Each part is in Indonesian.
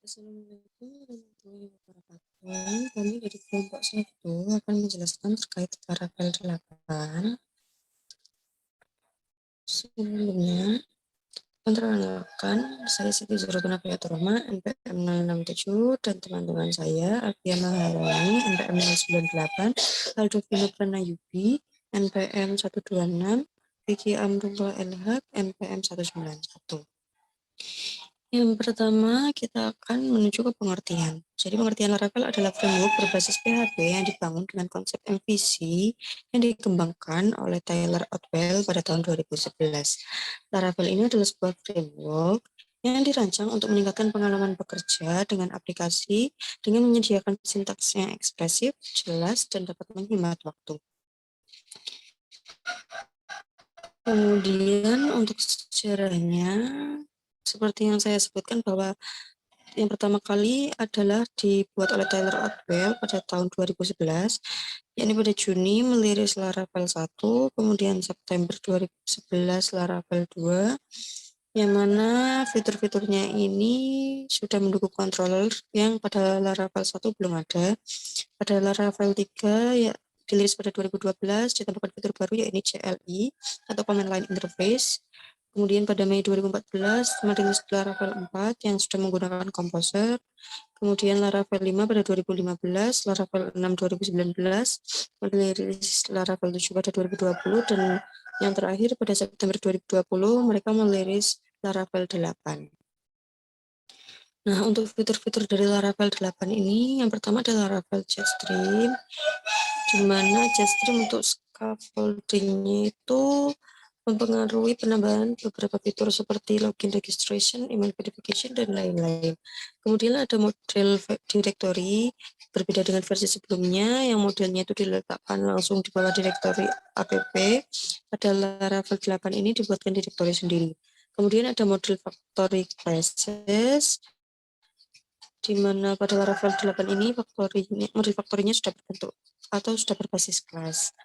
Assalamualaikum warahmatullahi wabarakatuh. Kami dari kelompok 1 akan menjelaskan terkait Laravel 8. Sebelumnya, perkenalkan, saya Siti Zuratuna Roma, NPM 067, dan teman-teman saya, Alfiana Harani, NPM 098, Aldo Vino Pranayubi, NPM 126, Vicky Amrullah Elhaq, NPM 191. Yang pertama, kita akan menuju ke pengertian. Jadi pengertian Laravel adalah framework berbasis PHP yang dibangun dengan konsep MVC yang dikembangkan oleh Tyler Otwell pada tahun 2011. Laravel ini adalah sebuah framework yang dirancang untuk meningkatkan pengalaman bekerja dengan aplikasi dengan menyediakan sintaks yang ekspresif, jelas, dan dapat menghemat waktu. Kemudian untuk sejarahnya, seperti yang saya sebutkan bahwa yang pertama kali adalah dibuat oleh Tyler Otwell pada tahun 2011, yakni pada Juni meliris Laravel 1, kemudian September 2011 Laravel 2, yang mana fitur-fiturnya ini sudah mendukung controller yang pada Laravel 1 belum ada. Pada Laravel 3 ya dirilis pada 2012 ditambahkan fitur baru yakni CLI atau Command Line Interface. Kemudian pada Mei 2014 merilis Laravel 4 yang sudah menggunakan Composer. Kemudian Laravel 5 pada 2015, Laravel 6 2019, merilis Laravel 7 pada 2020, dan yang terakhir pada September 2020 mereka merilis Laravel 8. Nah, untuk fitur-fitur dari Laravel 8 ini, yang pertama adalah Laravel Jetstream, di mana Jetstream untuk scaffolding-nya itu mempengaruhi penambahan beberapa fitur seperti login registration, email verification, dan lain-lain. Kemudian ada model directory, berbeda dengan versi sebelumnya, yang modelnya itu diletakkan langsung di bawah directory app. Pada Laravel 8 ini dibuatkan directory sendiri. Kemudian ada model factory classes, di mana pada Laravel 8 ini model factory-nya sudah berbentuk atau sudah berbasis kelas.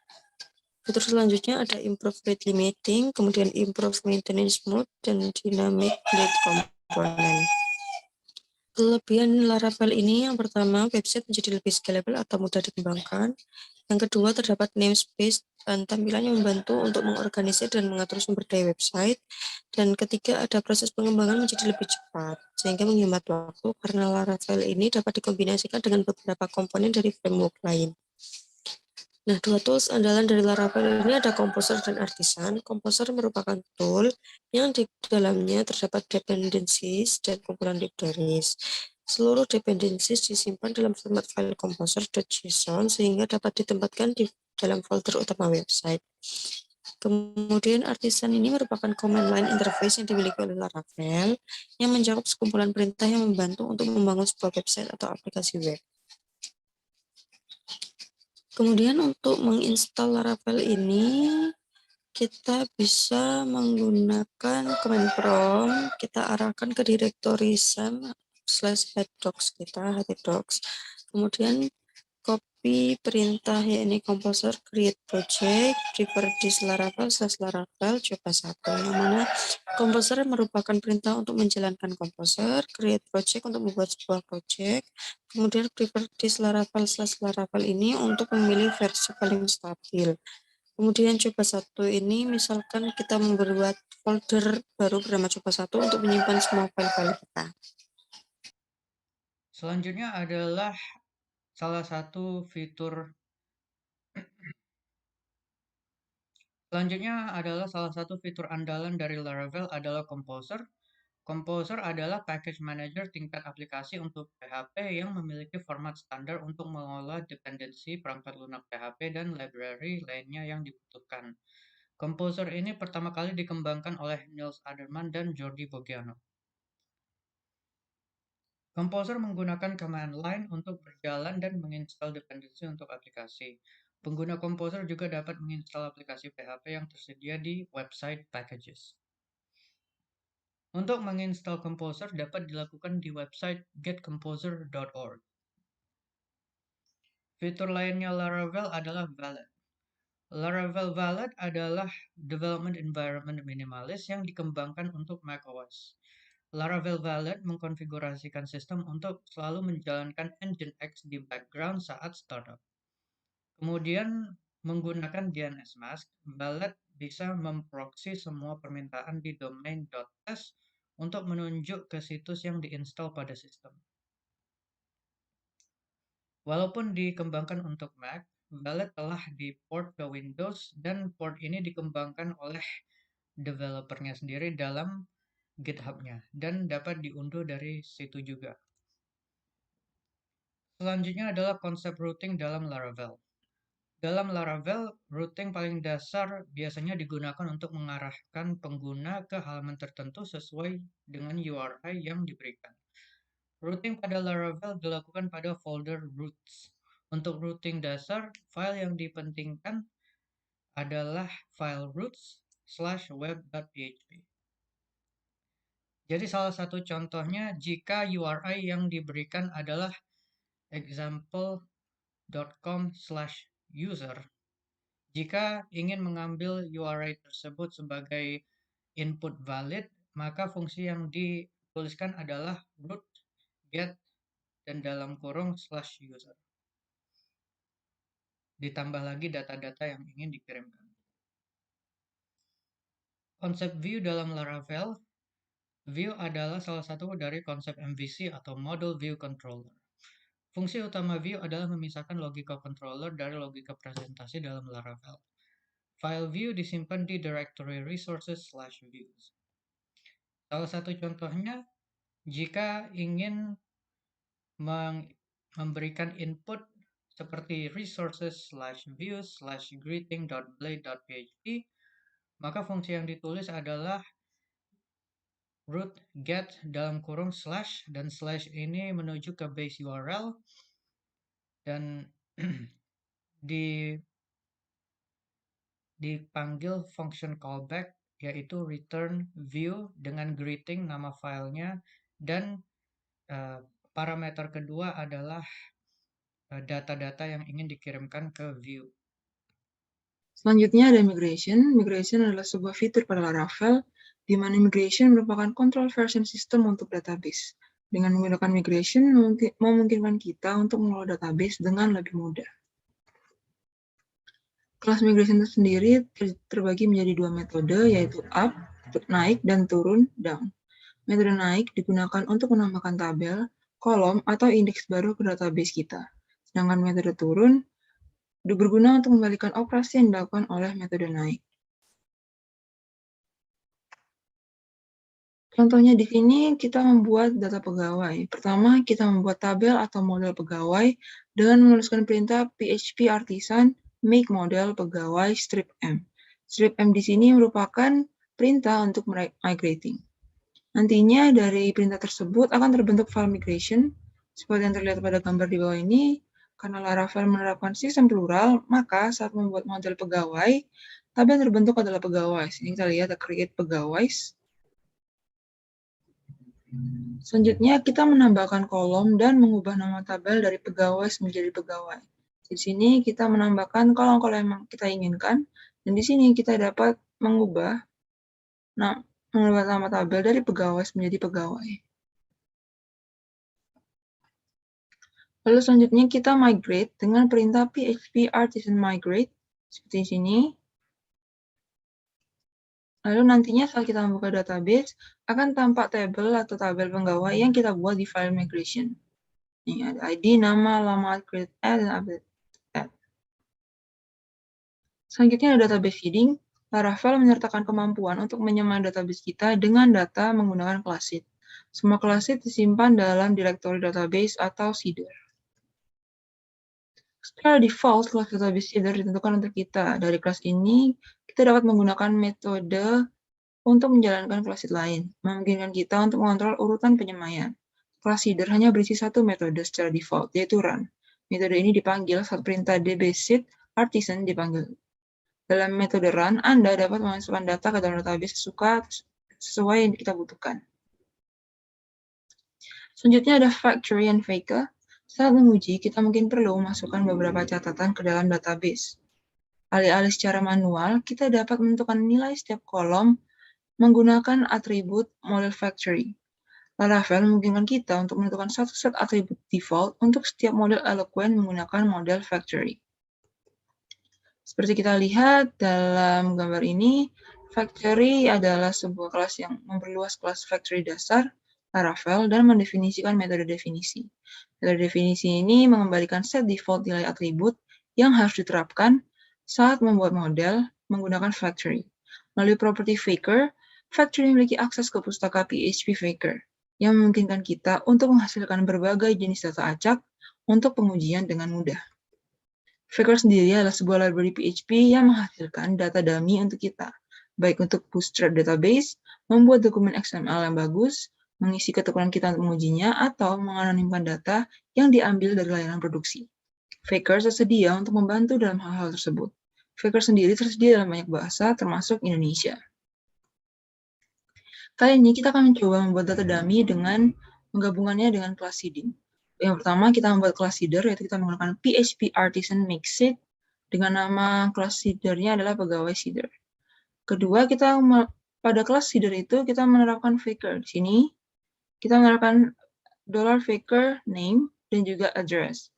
Fitur selanjutnya ada improve rate limiting, kemudian improve maintenance mode, dan dynamic rate component. Kelebihan Laravel ini yang pertama, website menjadi lebih scalable atau mudah dikembangkan. Yang kedua, terdapat namespace dan tampilannya membantu untuk mengorganisir dan mengatur sumber daya website. Dan ketiga, ada proses pengembangan menjadi lebih cepat, sehingga menghemat waktu karena Laravel ini dapat dikombinasikan dengan beberapa komponen dari framework lain. Nah, dua tools andalan dari Laravel ini ada Composer dan Artisan. Composer merupakan tool yang di dalamnya terdapat dependencies dan kumpulan libraries. Seluruh dependencies disimpan dalam format file composer.json sehingga dapat ditempatkan di dalam folder utama website. Kemudian Artisan ini merupakan command line interface yang dimiliki oleh Laravel yang menjawab sekumpulan perintah yang membantu untuk membangun sebuah website atau aplikasi web. Kemudian untuk menginstal Laravel ini, kita bisa menggunakan command prompt, kita arahkan ke directory sam/headdocs kita, htdocs. Kemudian copy perintah yakni composer create project, prefer this Laravel/Laravel coba 1, yang mana composer merupakan perintah untuk menjalankan composer, create project untuk membuat sebuah project, kemudian prefer this Laravel/Laravel ini untuk memilih versi paling stabil. Kemudian coba 1 ini misalkan kita membuat folder baru bernama coba 1 untuk menyimpan semua file-file kita. Selanjutnya adalah salah satu fitur andalan dari Laravel adalah Composer. Composer adalah package manager tingkat aplikasi untuk PHP yang memiliki format standar untuk mengolah dependensi perangkat lunak PHP dan library lainnya yang dibutuhkan. Composer ini pertama kali dikembangkan oleh Nils Aderman dan Jordi Boggiano. Composer menggunakan command line untuk berjalan dan menginstal dependensi untuk aplikasi. Pengguna Composer juga dapat menginstal aplikasi PHP yang tersedia di website packages. Untuk menginstal Composer dapat dilakukan di website getcomposer.org. Fitur lainnya Laravel adalah Valet. Laravel Valet adalah development environment minimalis yang dikembangkan untuk macOS. Laravel Valet mengkonfigurasikan sistem untuk selalu menjalankan Nginx di background saat startup. Kemudian menggunakan DNS mask, Valet bisa memproxy semua permintaan di domain.test untuk menunjuk ke situs yang diinstal pada sistem. Walaupun dikembangkan untuk Mac, Valet telah di-port ke Windows dan port ini dikembangkan oleh developernya sendiri dalam GitHub-nya dan dapat diunduh dari situ juga. Selanjutnya adalah konsep routing dalam Laravel. Dalam Laravel, routing paling dasar biasanya digunakan untuk mengarahkan pengguna ke halaman tertentu sesuai dengan URI yang diberikan. Routing pada Laravel dilakukan pada folder routes. Untuk routing dasar, file yang dipentingkan adalah file routes/web.php. Jadi salah satu contohnya jika URI yang diberikan adalah example.com/user. Jika ingin mengambil URI tersebut sebagai input valid, maka fungsi yang dituliskan adalah root get dan dalam kurung /user. Ditambah lagi data-data yang ingin dikirimkan. Konsep view dalam Laravel. View adalah salah satu dari konsep MVC atau Model View Controller. Fungsi utama view adalah memisahkan logika controller dari logika presentasi dalam Laravel. File view disimpan di directory resources/views. Salah satu contohnya, jika ingin memberikan input seperti resources/views/greeting.blade.php, maka fungsi yang ditulis adalah root get dalam kurung slash, dan slash ini menuju ke base URL dan dipanggil function callback yaitu return view dengan greeting nama filenya, dan parameter kedua adalah data-data yang ingin dikirimkan ke view. Selanjutnya ada migration. Migration adalah sebuah fitur pada Laravel di mana migration merupakan control version system untuk database. Dengan menggunakan migration memungkinkan kita untuk mengelola database dengan lebih mudah. Kelas migration itu sendiri terbagi menjadi dua metode, yaitu up, naik, dan turun, down. Metode naik digunakan untuk menambahkan tabel, kolom, atau indeks baru ke database kita. Sedangkan metode turun berguna untuk membalikan operasi yang dilakukan oleh metode naik. Contohnya di sini kita membuat data pegawai. Pertama, kita membuat tabel atau model pegawai dengan menuliskan perintah PHP artisan make model pegawai strip m. Strip m di sini merupakan perintah untuk migrating. Nantinya dari perintah tersebut akan terbentuk file migration seperti yang terlihat pada gambar di bawah ini. Karena Laravel menerapkan sistem plural, maka saat membuat model pegawai, tabel yang terbentuk adalah pegawai. Ini kita lihat create pegawai. Selanjutnya kita menambahkan kolom dan mengubah nama tabel dari pegawai menjadi pegawai. Di sini kita menambahkan kolom-kolom yang kita inginkan, dan di sini kita dapat mengubah nama tabel dari pegawai menjadi pegawai. Lalu selanjutnya kita migrate dengan perintah PHP artisan migrate seperti di sini. Lalu nantinya saat kita membuka database akan tampak tabel atau tabel pegawai yang kita buat di file migration. Ini ada ID, nama, alamat, create add, dan update add. Selanjutnya ada database seeding. Laravel menyertakan kemampuan untuk menyamai database kita dengan data menggunakan class seed. Semua class seed disimpan dalam direktori database atau seeder. Secara default, kelas database seeder ditentukan untuk kita. Dari kelas ini, kita dapat menggunakan metode untuk menjalankan kelas seed lain, memungkinkan kita untuk mengontrol urutan penyemaian. Kelas seeder hanya berisi satu metode secara default, yaitu run. Metode ini dipanggil saat perintah dbseed artisan dipanggil. Dalam metode run, Anda dapat memasukkan data ke dalam database sesuai yang kita butuhkan. Selanjutnya ada factory and faker. Saat menguji, kita mungkin perlu memasukkan beberapa catatan ke dalam database. Alih-alih secara manual, kita dapat menentukan nilai setiap kolom menggunakan atribut model factory. Laravel memungkinkan kita untuk menentukan satu set atribut default untuk setiap model Eloquent menggunakan model factory. Seperti kita lihat dalam gambar ini, factory adalah sebuah kelas yang memperluas kelas factory dasar Laravel dan mendefinisikan metode definisi. Metode definisi ini mengembalikan set default nilai atribut yang harus diterapkan saat membuat model menggunakan factory. Melalui property faker, factory memiliki akses ke pustaka PHP faker yang memungkinkan kita untuk menghasilkan berbagai jenis data acak untuk pengujian dengan mudah. Faker sendiri adalah sebuah library PHP yang menghasilkan data dummy untuk kita, baik untuk bootstrap database, membuat dokumen XML yang bagus, mengisi ketukuran kita untuk mengujinya, atau menganonimkan data yang diambil dari layanan produksi. Faker tersedia untuk membantu dalam hal-hal tersebut. Faker sendiri tersedia dalam banyak bahasa, termasuk Indonesia. Kali ini kita akan mencoba membuat data dummy dengan menggabungannya dengan class seeding. Yang pertama, kita membuat class seeder, yaitu kita menggunakan PHP Artisan Makesheet dengan nama class seedernya adalah pegawai seeder. Kedua, pada class seeder itu kita menerapkan faker. Di sini kita menerapkan $faker name dan juga address.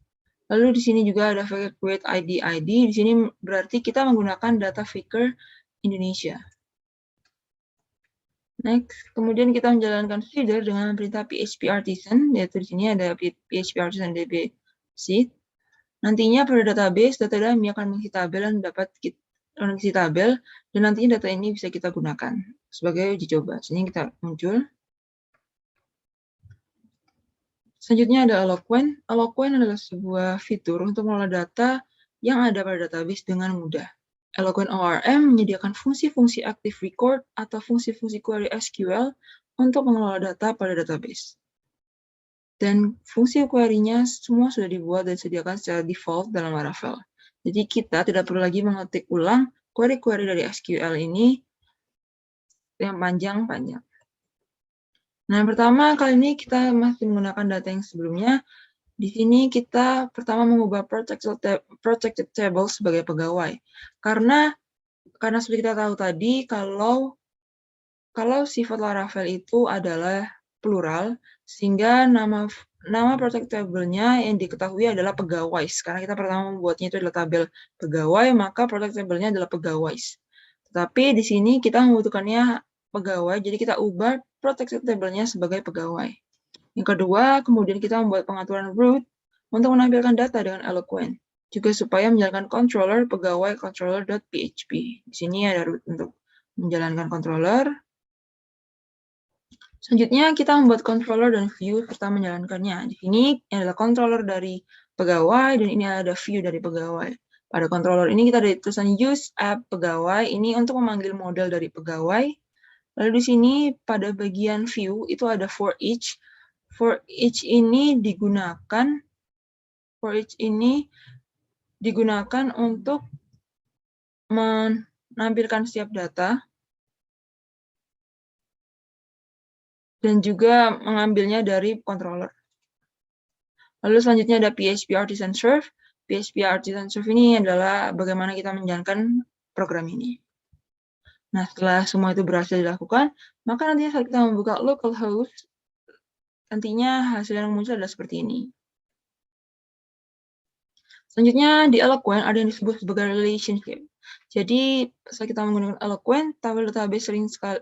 Lalu di sini juga ada faker create ID. Di sini berarti kita menggunakan data faker Indonesia. Next, kemudian kita menjalankan feeder dengan perintah PHP Artisan, yaitu di sini ada PHP Artisan DB seed. Nantinya pada database, data dummy akan mengisi tabel dan mengisi tabel, dan nantinya data ini bisa kita gunakan sebagai uji coba. Sini kita muncul. Selanjutnya ada Eloquent. Eloquent adalah sebuah fitur untuk mengelola data yang ada pada database dengan mudah. Eloquent ORM menyediakan fungsi-fungsi active record atau fungsi-fungsi query SQL untuk mengelola data pada database. Dan fungsi query-nya semua sudah dibuat dan disediakan secara default dalam Laravel. Jadi kita tidak perlu lagi mengetik ulang query-query dari SQL ini yang panjang-panjang. Nah, yang pertama kali ini kita masih menggunakan data yang sebelumnya. Di sini kita pertama mengubah protected table sebagai pegawai. Karena seperti kita tahu tadi, kalau sifat Laravel itu adalah plural, sehingga nama protected table-nya yang diketahui adalah pegawai. Karena kita pertama membuatnya itu adalah tabel pegawai, maka protected table-nya adalah pegawai. Tetapi di sini kita membutuhkannya pegawai, jadi kita ubah protected table-nya sebagai pegawai. Yang kedua, kemudian kita membuat pengaturan root untuk menampilkan data dengan Eloquent, juga supaya menjalankan controller pegawai controller.php. Di sini ada root untuk menjalankan controller. Selanjutnya, kita membuat controller dan view serta menjalankannya. Di sini adalah controller dari pegawai, dan ini ada view dari pegawai. Pada controller ini kita ada tulisan use app pegawai, ini untuk memanggil model dari pegawai. Lalu di sini pada bagian view itu ada for each. For each ini digunakan untuk menampilkan setiap data dan juga mengambilnya dari controller. Lalu selanjutnya ada PHP Artisan Serve. PHP Artisan Serve ini adalah bagaimana kita menjalankan program ini. Nah, setelah semua itu berhasil dilakukan, maka nantinya saat kita membuka localhost, nantinya hasil yang muncul adalah seperti ini. Selanjutnya di Eloquent ada yang disebut sebagai relationship. Jadi saat kita menggunakan Eloquent, tabel database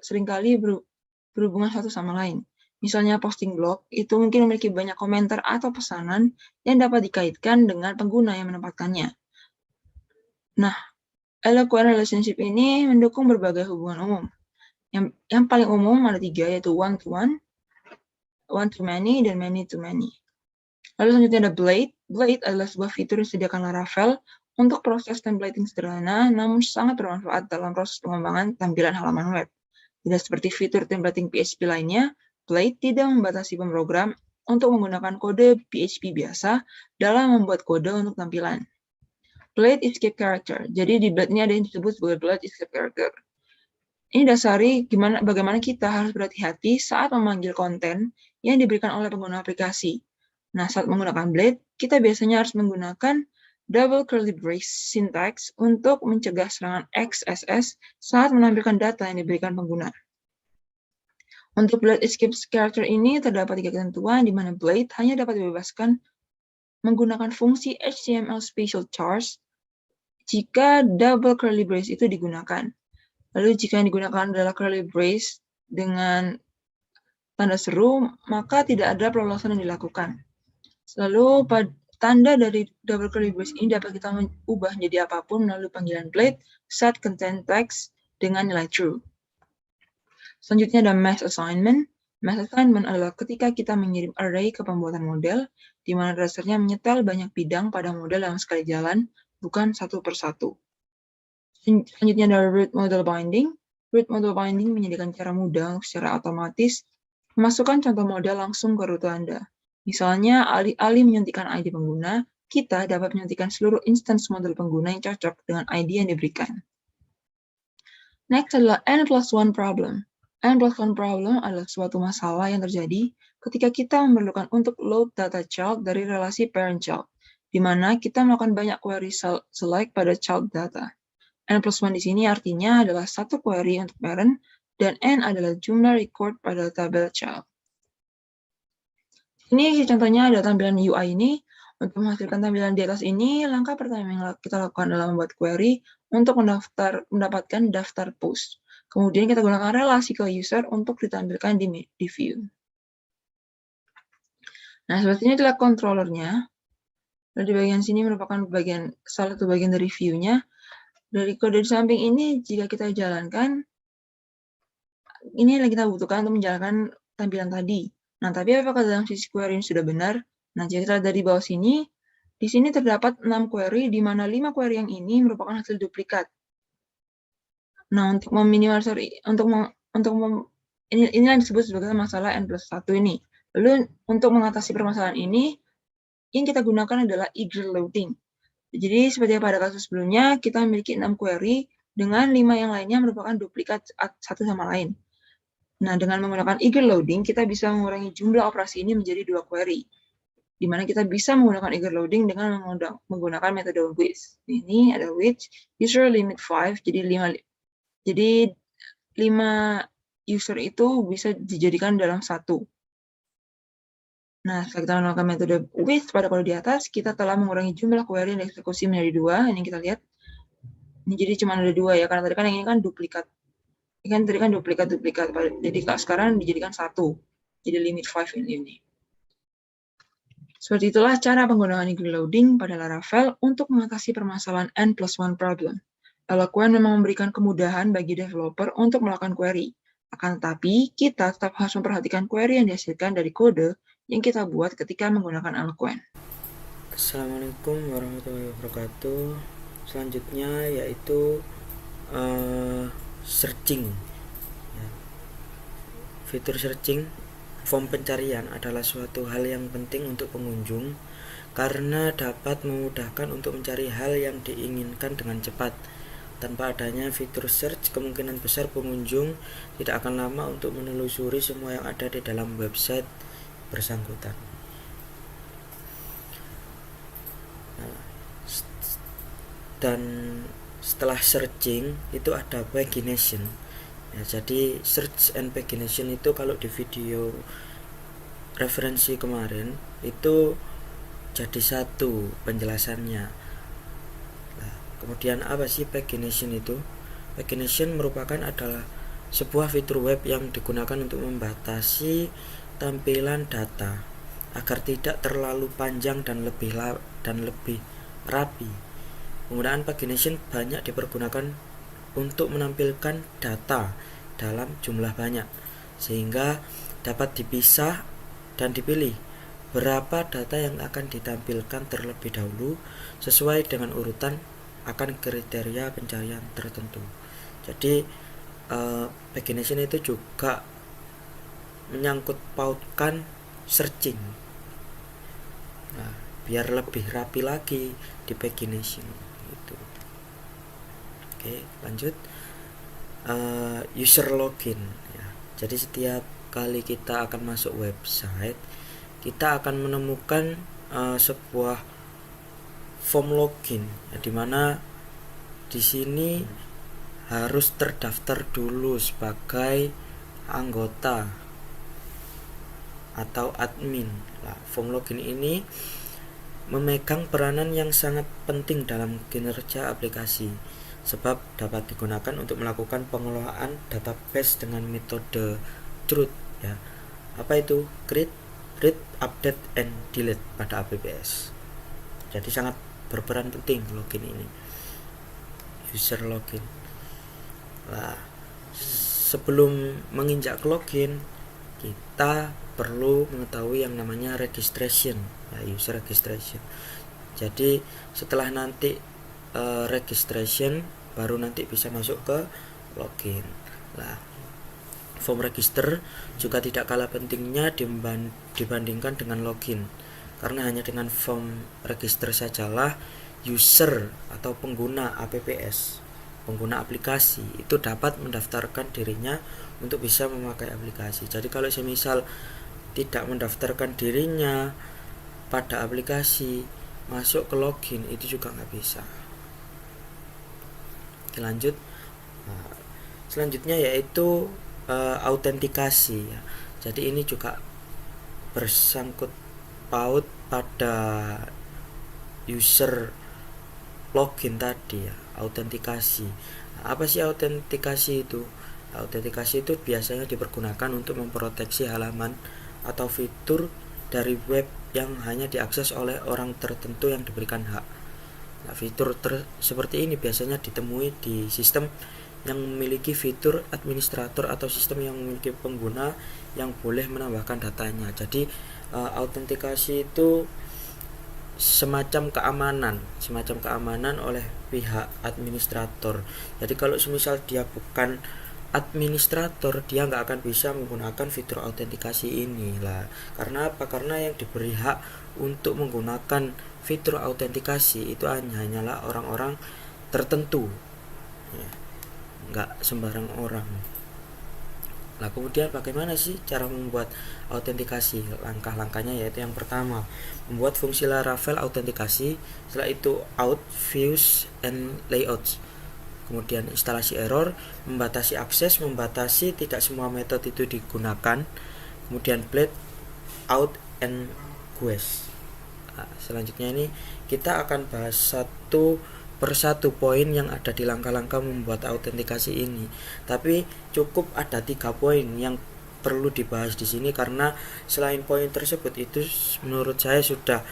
seringkali berhubungan satu sama lain. Misalnya posting blog itu mungkin memiliki banyak komentar atau pesanan yang dapat dikaitkan dengan pengguna yang menempatkannya. Nah, Eloquent relationship ini mendukung berbagai hubungan umum. Yang paling umum ada 3, yaitu one-to-one, one-to-many, dan many-to-many. Lalu selanjutnya ada Blade. Blade adalah sebuah fitur yang disediakan Laravel untuk proses templating sederhana, namun sangat bermanfaat dalam proses pengembangan tampilan halaman web. Tidak seperti fitur templating PHP lainnya, Blade tidak membatasi pemrogram untuk menggunakan kode PHP biasa dalam membuat kode untuk tampilan. Blade escape character. Jadi di Blade ini ada yang disebut sebagai Blade escape character. Ini dasari bagaimana kita harus berhati-hati saat memanggil konten yang diberikan oleh pengguna aplikasi. Nah, saat menggunakan Blade, kita biasanya harus menggunakan double curly brace syntax untuk mencegah serangan XSS saat menampilkan data yang diberikan pengguna. Untuk blade escape character ini terdapat 3 ketentuan di mana blade hanya dapat dibebaskan menggunakan fungsi HTML special charge jika double curly brace itu digunakan. Lalu jika yang digunakan adalah curly brace dengan tanda seru, maka tidak ada perlosan yang dilakukan. Lalu tanda dari double curly brace ini dapat kita ubah menjadi apapun melalui panggilan blade set content text dengan nilai true. Selanjutnya ada mass assignment. Mass assignment adalah ketika kita mengirim array ke pembuatan model, di mana dasarnya menyetel banyak bidang pada model dalam sekali jalan, bukan satu persatu. Selanjutnya ada root model binding. Root model binding menyediakan cara mudah untuk secara otomatis memasukkan contoh model langsung ke rute Anda. Misalnya, alih-alih menyuntikkan ID pengguna, kita dapat menyuntikkan seluruh instance model pengguna yang cocok dengan ID yang diberikan. Next adalah N+1 problem. N+1 problem adalah suatu masalah yang terjadi ketika kita memerlukan untuk load data child dari relasi parent-child, di mana kita melakukan banyak query select pada child data. N+1 di sini artinya adalah satu query untuk parent, dan N adalah jumlah record pada tabel child. Ini contohnya ada tampilan UI ini. Untuk menghasilkan tampilan di atas ini, langkah pertama yang kita lakukan adalah membuat query untuk mendapatkan daftar post. Kemudian kita gunakan relasi ke user untuk ditampilkan di view. Nah, seperti ini adalah controllernya. Dan di bagian sini merupakan salah satu bagian dari view-nya. Dari kode di samping ini, jika kita jalankan, ini yang kita butuhkan untuk menjalankan tampilan tadi. Nah, tapi apakah dalam sisi query ini sudah benar? Nah, jika kita lihat dari bawah sini, di sini terdapat 6 query, di mana 5 query yang ini merupakan hasil duplikat. Nah, untuk meminimalisir, ini yang disebut sebagai masalah N+1 ini. Lalu, untuk mengatasi permasalahan ini, yang kita gunakan adalah eager loading. Jadi, seperti pada kasus sebelumnya, kita memiliki 6 query, dengan 5 yang lainnya merupakan duplikat satu sama lain. Nah, dengan menggunakan eager loading, kita bisa mengurangi jumlah operasi ini menjadi 2 query. Di mana kita bisa menggunakan eager loading dengan menggunakan metode with. Ini ada with, user limit 5, jadi 5 user itu bisa dijadikan dalam satu. Nah, setelah kita menggunakan metode with pada kode di atas, kita telah mengurangi jumlah query yang dieksekusi menjadi 2. Ini kita lihat. Ini jadi cuma ada 2 ya, karena tadi kan yang ini kan duplikat. Kan tadi kan duplikat. Jadi sekarang dijadikan 1. Jadi limit 5 ini. Seperti itulah cara penggunaan eager loading pada Laravel untuk mengatasi permasalahan N+1 problem. Eloquent memang memberikan kemudahan bagi developer untuk melakukan query. Akan tetapi, kita tetap harus memperhatikan query yang dihasilkan dari kode yang kita buat ketika menggunakan Eloquent. Assalamualaikum warahmatullahi wabarakatuh. Selanjutnya yaitu searching. Fitur searching form pencarian adalah suatu hal yang penting untuk pengunjung karena dapat memudahkan untuk mencari hal yang diinginkan dengan cepat. Tanpa adanya fitur search, kemungkinan besar pengunjung tidak akan lama untuk menelusuri semua yang ada di dalam website bersangkutan. Dan setelah searching itu ada pagination. Ya, jadi search and pagination itu kalau di video referensi kemarin itu jadi satu penjelasannya. Nah, kemudian apa sih pagination itu? Pagination merupakan adalah sebuah fitur web yang digunakan untuk membatasi tampilan data agar tidak terlalu panjang dan lebih rapi. Penggunaan pagination banyak dipergunakan untuk menampilkan data dalam jumlah banyak, sehingga dapat dipisah dan dipilih berapa data yang akan ditampilkan terlebih dahulu sesuai dengan urutan akan kriteria pencarian tertentu. Jadi pagination itu juga menyangkut pautkan searching. Nah, biar lebih rapi lagi di pagination itu. Oke, lanjut. User login ya. Jadi setiap kali kita akan masuk website, kita akan menemukan sebuah form login ya, dimana di sini harus terdaftar dulu sebagai anggota atau admin. Nah, form login ini memegang peranan yang sangat penting dalam kinerja aplikasi, sebab dapat digunakan untuk melakukan pengelolaan database dengan metode CRUD ya. Apa itu? Create, read, update, and delete pada APBS. Jadi sangat berperan penting login ini, user login. Nah, sebelum menginjak ke login, kita perlu mengetahui yang namanya registration ya, user registration. Jadi setelah nanti registration baru nanti bisa masuk ke login. Nah, form register juga tidak kalah pentingnya dibandingkan dengan login, karena hanya dengan form register sajalah user atau pengguna APBS, pengguna aplikasi itu dapat mendaftarkan dirinya untuk bisa memakai aplikasi. Jadi kalau semisal tidak mendaftarkan dirinya pada aplikasi, masuk ke login itu juga nggak bisa. Oke, lanjut. Nah, selanjutnya yaitu autentikasi ya. Jadi ini juga bersangkut paut pada user login tadi ya, autentikasi. Nah, apa sih autentikasi itu? Autentikasi itu biasanya dipergunakan untuk memproteksi halaman atau fitur dari web yang hanya diakses oleh orang tertentu yang diberikan hak. Nah, fitur seperti ini biasanya ditemui di sistem yang memiliki fitur administrator atau sistem yang memiliki pengguna yang boleh menambahkan datanya. Jadi autentikasi itu semacam keamanan oleh pihak administrator. Jadi kalau semisal dia bukan administrator, dia nggak akan bisa menggunakan fitur autentikasi ini lah. Karena apa? Karena yang diberi hak untuk menggunakan fitur autentikasi itu hanyalah orang-orang tertentu ya, nggak sembarang orang. Nah, kemudian bagaimana sih cara membuat autentikasi? Langkah-langkahnya yaitu yang pertama, membuat fungsi Laravel autentikasi, setelah itu out, views, and layouts. Kemudian instalasi error, membatasi akses, membatasi tidak semua metode itu digunakan. Kemudian blend, out, and quest. Nah, selanjutnya ini kita akan bahas satu persatu poin yang ada di langkah-langkah membuat autentikasi ini. Tapi cukup ada 3 poin yang perlu dibahas di sini, karena selain poin tersebut itu menurut saya sudah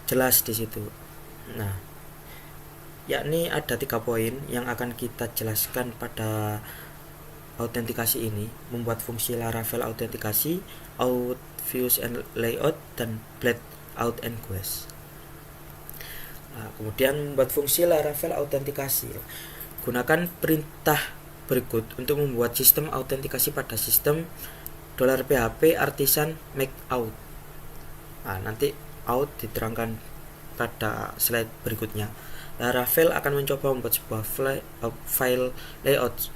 jelas di situ. Nah, yakni ada 3 poin yang akan kita jelaskan pada autentikasi ini, membuat fungsi Laravel autentikasi, out, views, and layout, dan blend, out, and quest. Nah, kemudian membuat fungsi Laravel autentikasi, gunakan perintah berikut untuk membuat sistem autentikasi pada sistem $PHP artisan make out. Nah, nanti out diterangkan pada slide berikutnya. Laravel akan mencoba membuat sebuah file layout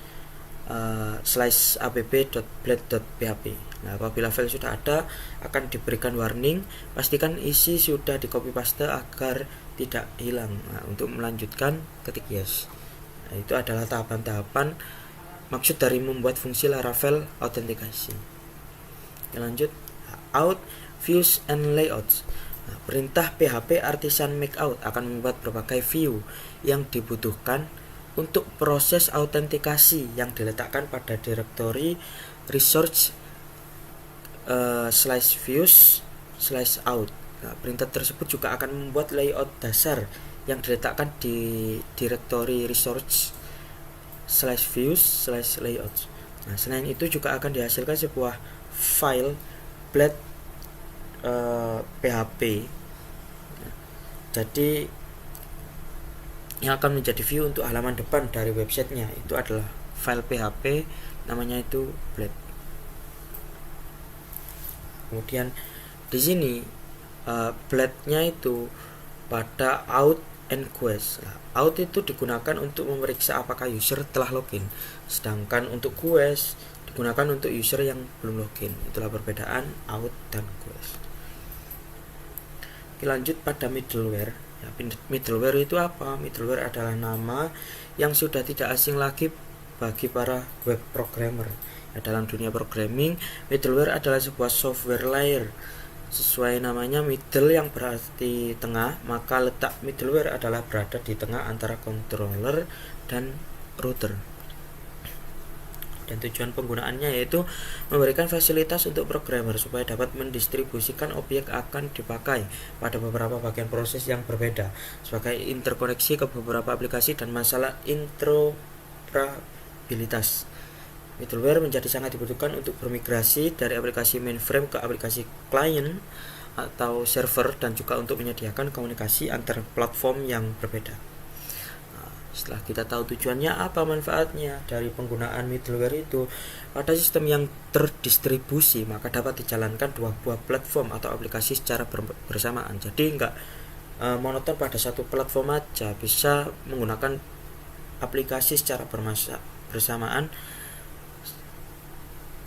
/app.blend.php. Nah, apabila file sudah ada, akan diberikan warning, pastikan isi sudah di copy paste agar tidak hilang. Nah, untuk melanjutkan, ketik yes. Nah, itu adalah tahapan-tahapan maksud dari membuat fungsi Laravel autentikasi. Lanjut, out, views, and layouts. Nah, perintah PHP artisan makeout akan membuat berbagai view yang dibutuhkan untuk proses autentikasi yang diletakkan pada direktori resource /views/out. Nah, perintah tersebut juga akan membuat layout dasar yang diletakkan di direktori resource /views/layout. Nah, selain itu juga akan dihasilkan sebuah file blend PHP. Jadi yang akan menjadi view untuk halaman depan dari websitenya itu adalah file PHP, namanya itu blend. Kemudian di sini blend-nya itu pada out and quest. Nah, out itu digunakan untuk memeriksa apakah user telah login, sedangkan untuk quest digunakan untuk user yang belum login. Itulah perbedaan out dan quest. Lanjut pada middleware. Middleware itu apa? Middleware adalah nama yang sudah tidak asing lagi bagi para web programmer. Ya, dalam dunia programming, middleware adalah sebuah software layer. Sesuai namanya, middle yang berarti tengah, maka letak middleware adalah berada di tengah antara controller dan router. Dan tujuan penggunaannya yaitu memberikan fasilitas untuk programmer supaya dapat mendistribusikan objek akan dipakai pada beberapa bagian proses yang berbeda sebagai interkoneksi ke beberapa aplikasi dan masalah interoperabilitas. Middleware menjadi sangat dibutuhkan untuk bermigrasi dari aplikasi mainframe ke aplikasi client atau server dan juga untuk menyediakan komunikasi antar platform yang berbeda. Setelah kita tahu tujuannya, apa manfaatnya dari penggunaan middleware itu pada sistem yang terdistribusi, maka dapat dijalankan dua buah platform atau aplikasi secara bersamaan. Jadi enggak monoton pada satu platform aja, bisa menggunakan aplikasi secara bersamaan,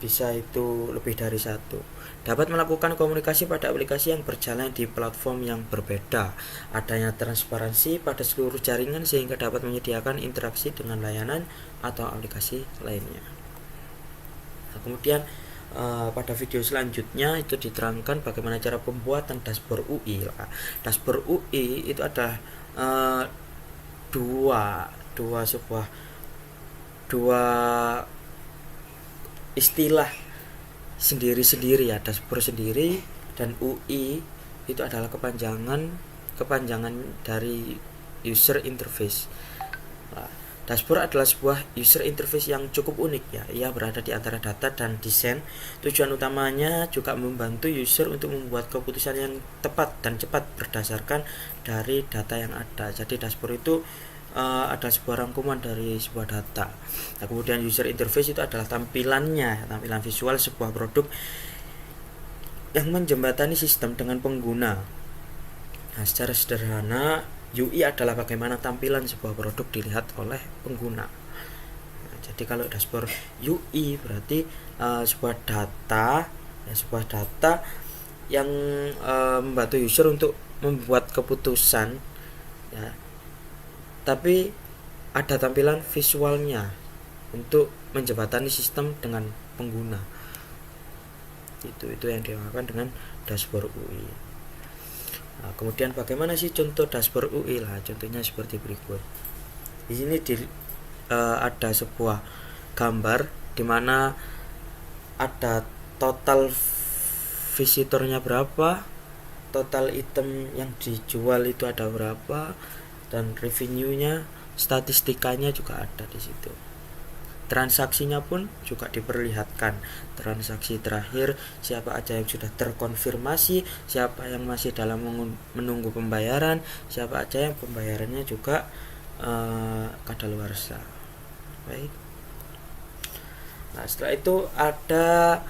bisa itu lebih dari satu. Dapat melakukan komunikasi pada aplikasi yang berjalan di platform yang berbeda. Adanya transparansi pada seluruh jaringan sehingga dapat menyediakan interaksi dengan layanan atau aplikasi lainnya. Nah, kemudian pada video selanjutnya itu diterangkan bagaimana cara pembuatan dashboard UI. Dashboard UI itu ada dua istilah sendiri-sendiri ya, dashboard sendiri dan UI itu adalah kepanjangan dari user interface. Nah, dashboard adalah sebuah user interface yang cukup unik ya. Ia berada di antara data dan desain. Tujuan utamanya juga membantu user untuk membuat keputusan yang tepat dan cepat berdasarkan dari data yang ada. Jadi dashboard itu ada sebuah rangkuman dari sebuah data. Nah, kemudian user interface itu adalah tampilan visual sebuah produk yang menjembatani sistem dengan pengguna. Nah, secara sederhana, UI adalah bagaimana tampilan sebuah produk dilihat oleh pengguna. Nah, jadi kalau dashboard UI berarti sebuah data yang membantu user untuk membuat keputusan ya, tapi ada tampilan visualnya untuk menjembatani sistem dengan pengguna. Itu yang dinamakan dengan dashboard UI. Nah, kemudian bagaimana sih contoh dashboard UI? Lah, contohnya seperti berikut. Di sini ada sebuah gambar di mana ada total visitornya berapa, total item yang dijual itu ada berapa, dan revenue-nya, statistikanya juga ada di situ. Transaksinya pun juga diperlihatkan. Transaksi terakhir, siapa aja yang sudah terkonfirmasi, siapa yang masih dalam menunggu pembayaran, siapa aja yang pembayarannya juga kadaluarsa. Baik. Nah, setelah itu ada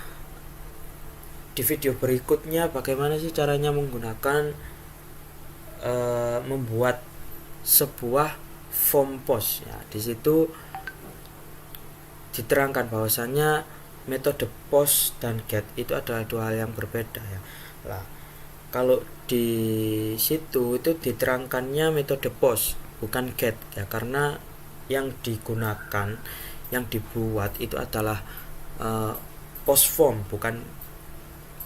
di video berikutnya bagaimana sih caranya menggunakan membuat sebuah form post ya. Di situ diterangkan bahwasannya metode post dan get itu adalah dua hal yang berbeda ya. Lah, kalau di situ itu diterangkannya metode post bukan get ya, karena yang digunakan, yang dibuat itu adalah post form bukan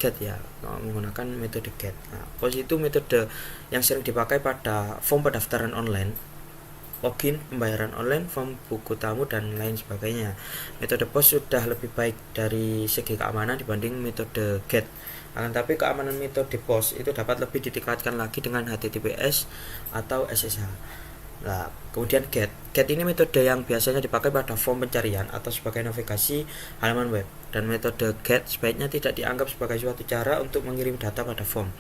get ya, menggunakan metode get. Nah, post itu metode yang sering dipakai pada form pendaftaran online, login, pembayaran online, form buku tamu dan lain sebagainya. Metode post sudah lebih baik dari segi keamanan dibanding metode get. Akan tapi keamanan metode post itu dapat lebih ditingkatkan lagi dengan HTTPS atau SSH. Nah, kemudian get ini metode yang biasanya dipakai pada form pencarian atau sebagai navigasi halaman web, dan metode get sebaiknya tidak dianggap sebagai suatu cara untuk mengirim data pada form.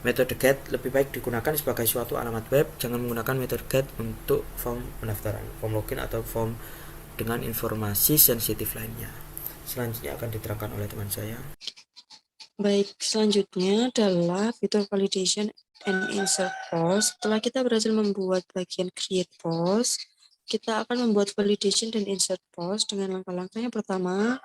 Metode get lebih baik digunakan sebagai suatu alamat web, jangan menggunakan metode get untuk form pendaftaran, form login atau form dengan informasi sensitif lainnya. Selanjutnya akan diterangkan oleh teman saya. Baik, selanjutnya adalah fitur validation and insert post. Setelah kita berhasil membuat bagian create post, kita akan membuat validation dan insert post dengan langkah-langkah. Yang pertama,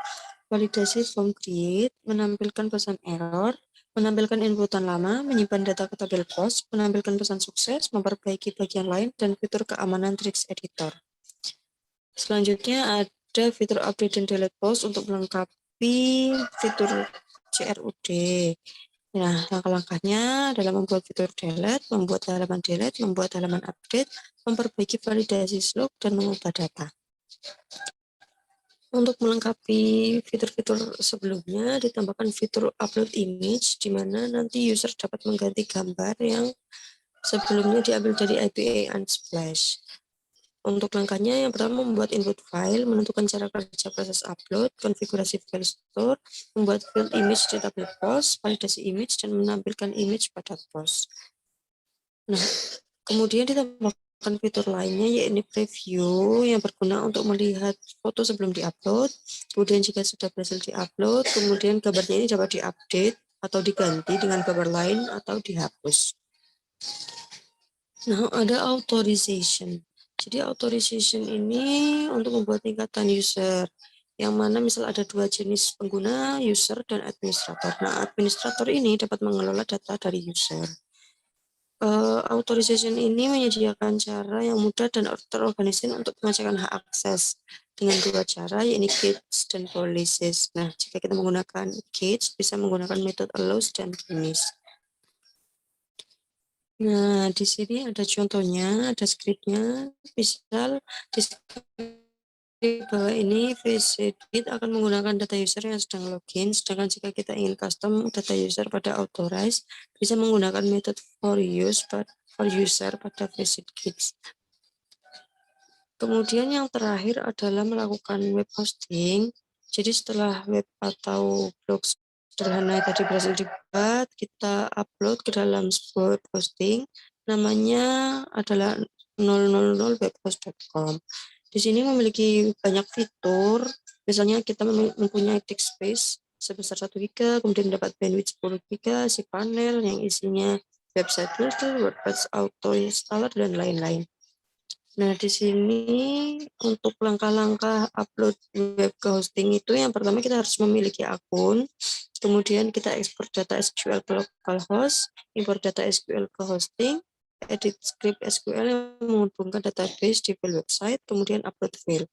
validasi form create, menampilkan pesan error, menampilkan inputan lama, menyimpan data ke tabel post, menampilkan pesan sukses, memperbaiki bagian lain, dan fitur keamanan tricks editor. Selanjutnya ada fitur update dan delete post untuk melengkapi fitur CRUD. Nah, langkah-langkahnya dalam membuat fitur delete, membuat halaman delete, membuat halaman update, memperbaiki validasi slug, dan mengubah data. Untuk melengkapi fitur-fitur sebelumnya, ditambahkan fitur upload image, di mana nanti user dapat mengganti gambar yang sebelumnya diambil dari IPA Unsplash. Untuk langkahnya, yang pertama membuat input file, menentukan cara kerja proses upload, konfigurasi file store, membuat field image di tabel post, validasi image, dan menampilkan image pada post. Nah, kemudian ditambahkan fitur lainnya, yaitu preview, yang berguna untuk melihat foto sebelum diupload. Kemudian jika sudah berhasil diupload, kemudian gambarnya ini dapat diupdate atau diganti dengan gambar lain atau dihapus. Nah, ada authorization. Jadi authorization ini untuk membuat tingkatan user, yang mana misal ada dua jenis pengguna, user dan administrator. Nah, administrator ini dapat mengelola data dari user. Authorization ini menyediakan cara yang mudah dan terorganisir untuk pengecekan hak akses dengan dua cara, yaitu gates dan policies. Nah, jika kita menggunakan gates, bisa menggunakan metode allows dan finish. Nah, di sini ada contohnya, ada scriptnya. Misal di bawah ini VCDit akan menggunakan data user yang sedang login, sedangkan jika kita ingin custom data user pada authorize, bisa menggunakan metode for user pada VCDit. Kemudian yang terakhir adalah melakukan web hosting. Jadi setelah web atau blog sederhana tadi berhasil dibuat, kita upload ke dalam sebuah hosting, namanya adalah 000webhost.com. Di sini memiliki banyak fitur, misalnya kita mempunyai disk space sebesar 1 GB, kemudian dapat bandwidth 10 GB, si panel yang isinya website builder, WordPress auto installer, dan lain-lain. Nah, di sini untuk langkah-langkah upload web ke hosting itu, yang pertama kita harus memiliki akun, kemudian kita ekspor data SQL ke localhost, import data SQL ke hosting, edit script SQL yang menghubungkan database di file website, kemudian upload file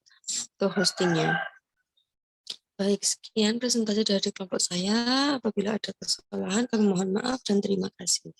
ke hostingnya. Baik, sekian presentasi dari kelompok saya. Apabila ada kesalahan, kami mohon maaf dan terima kasih.